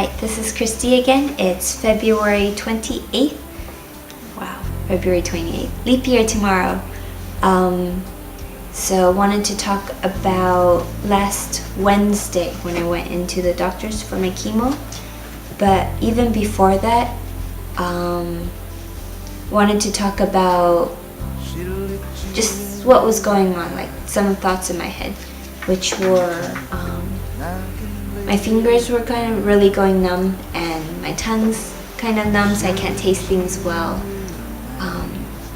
Hi, this is Christy again. It's February 28th. Wow, February 28th. Leap year tomorrow. So I wanted to talk about last Wednesday when I went into the doctors for my chemo. But even before that, wanted to talk about just what was going on, like some thoughts in my head, which were my fingers were kind of really going numb and my tongue's kind of numb, so I can't taste things well.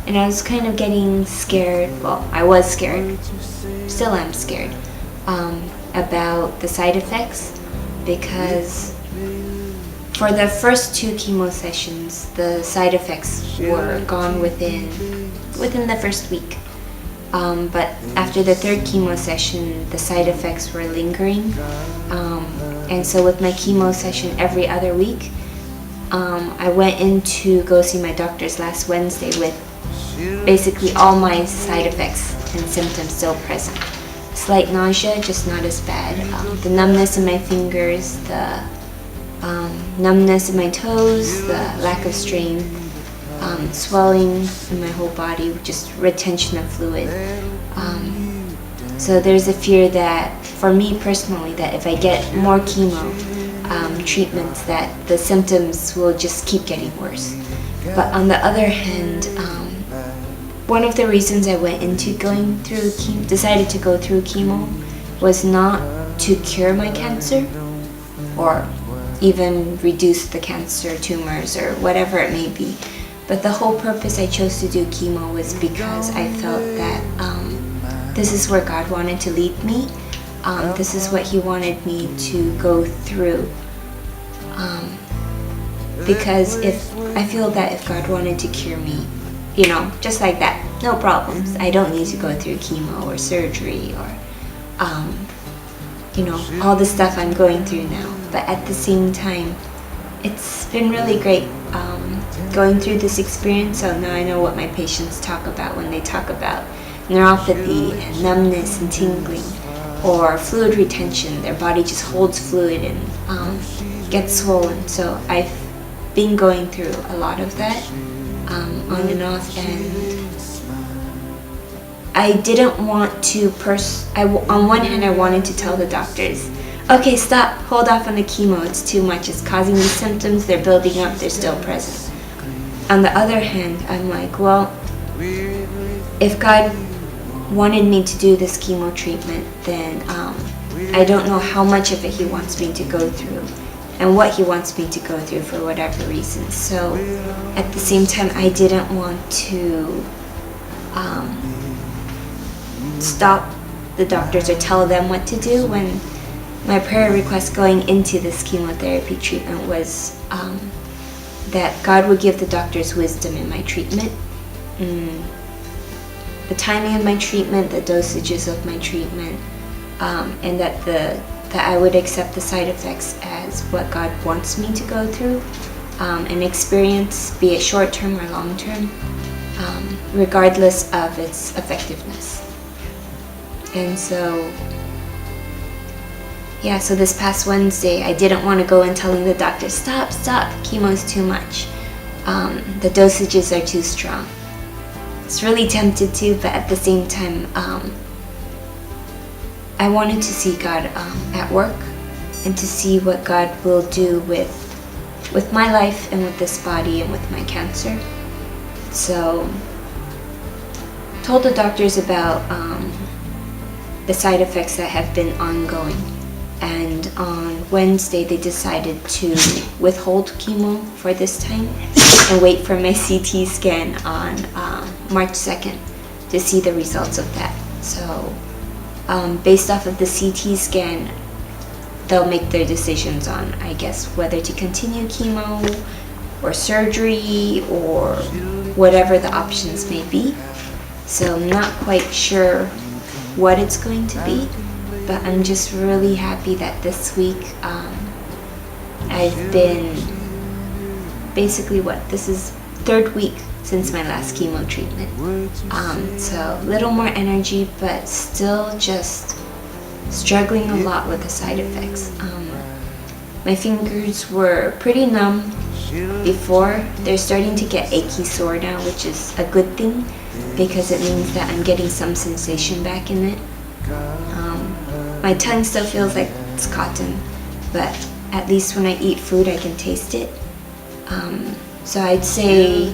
And I was kind of getting scared. Well, I was scared. Still am scared about the side effects, because for the first 2 chemo sessions, the side effects were gone within the first week. But after the 3rd chemo session, the side effects were lingering. And so with my chemo session every other week, I went in to go see my doctors last Wednesday with basically all my side effects and symptoms still present. Slight nausea, just not as bad. The numbness in my fingers, the numbness in my toes, the lack of strength, swelling in my whole body, just retention of fluid. So there's a fear that, for me personally, that if I get more chemo treatments, that the symptoms will just keep getting worse. But on the other hand, one of the reasons I went into decided to go through chemo was not to cure my cancer or even reduce the cancer tumors or whatever it may be. But the whole purpose I chose to do chemo was because I felt that this is where God wanted to lead me. This is what He wanted me to go through. Because I feel that if God wanted to cure me, just like that, no problems. I don't need to go through chemo or surgery or, all the stuff I'm going through now. But at the same time, it's been really great going through this experience. So now I know what my patients talk about when they talk about neuropathy and numbness and tingling or fluid retention. Their body just holds fluid and gets swollen. So I've been going through a lot of that on and off, and I didn't want to on one hand I wanted to tell the doctors, okay, stop, hold off on the chemo, it's too much, it's causing these symptoms, they're building up, they're still present. On the other hand, I'm like, well, if God wanted me to do this chemo treatment, then I don't know how much of it He wants me to go through and what He wants me to go through for whatever reason. So at the same time, I didn't want to stop the doctors or tell them what to do, when my prayer request going into this chemotherapy treatment was that God would give the doctors wisdom in my treatment, the timing of my treatment, the dosages of my treatment, and that I would accept the side effects as what God wants me to go through and experience, be it short-term or long-term, regardless of its effectiveness. And so this past Wednesday, I didn't want to go in telling the doctor, stop, chemo's too much. The dosages are too strong. It's really tempted to, but at the same time, I wanted to see God at work and to see what God will do with my life and with this body and with my cancer. So, told the doctors about the side effects that have been ongoing. And on Wednesday, they decided to withhold chemo for this time and wait for my CT scan on March 2nd to see the results of that. So based off of the CT scan, they'll make their decisions on, I guess, whether to continue chemo or surgery or whatever the options may be. So I'm not quite sure what it's going to be, but I'm just really happy that this week I've been basically this is 3rd week since my last chemo treatment. So a little more energy, but still just struggling a lot with the side effects. My fingers were pretty numb before. They're starting to get achy sore now, which is a good thing because it means that I'm getting some sensation back in it. My tongue still feels like it's cotton, but at least when I eat food I can taste it. So I'd say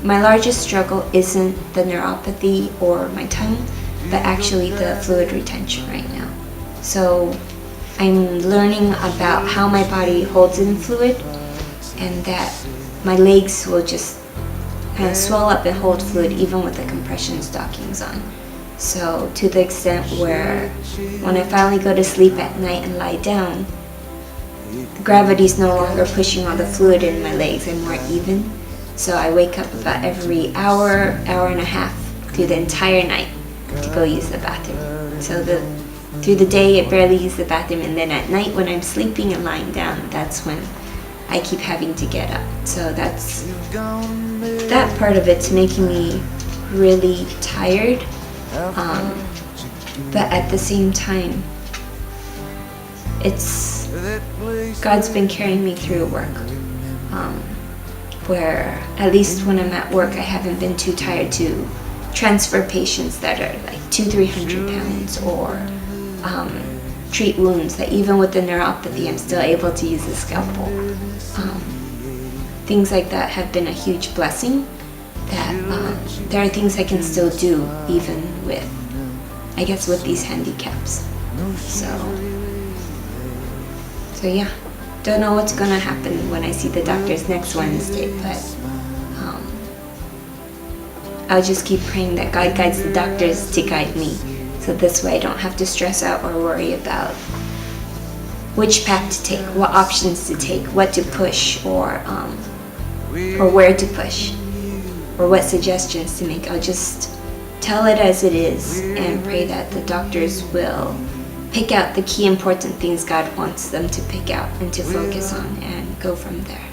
my largest struggle isn't the neuropathy or my tongue, but actually the fluid retention right now. So I'm learning about how my body holds in fluid, and that my legs will just kind of swell up and hold fluid even with the compression stockings on. So to the extent where when I finally go to sleep at night and lie down, gravity's no longer pushing all the fluid in my legs. I'm more even. So I wake up about every hour and a half through the entire night to go use the bathroom. So through the day I barely use the bathroom, and then at night when I'm sleeping and lying down, that's when I keep having to get up. So that's that part of it's making me really tired. But at the same time, God's been carrying me through work, where at least when I'm at work I haven't been too tired to transfer patients that are like 200-300 pounds, or treat wounds. That even with the neuropathy I'm still able to use the scalpel. Things like that have been a huge blessing, that there are things I can still do even with, I guess, with these handicaps. So yeah, don't know what's gonna happen when I see the doctors next Wednesday, but I'll just keep praying that God guides the doctors to guide me, so this way I don't have to stress out or worry about which path to take, what options to take, what to push, or where to push, or what suggestions to make. I'll just tell it as it is and pray that the doctors will pick out the key important things God wants them to pick out and to focus on, and go from there.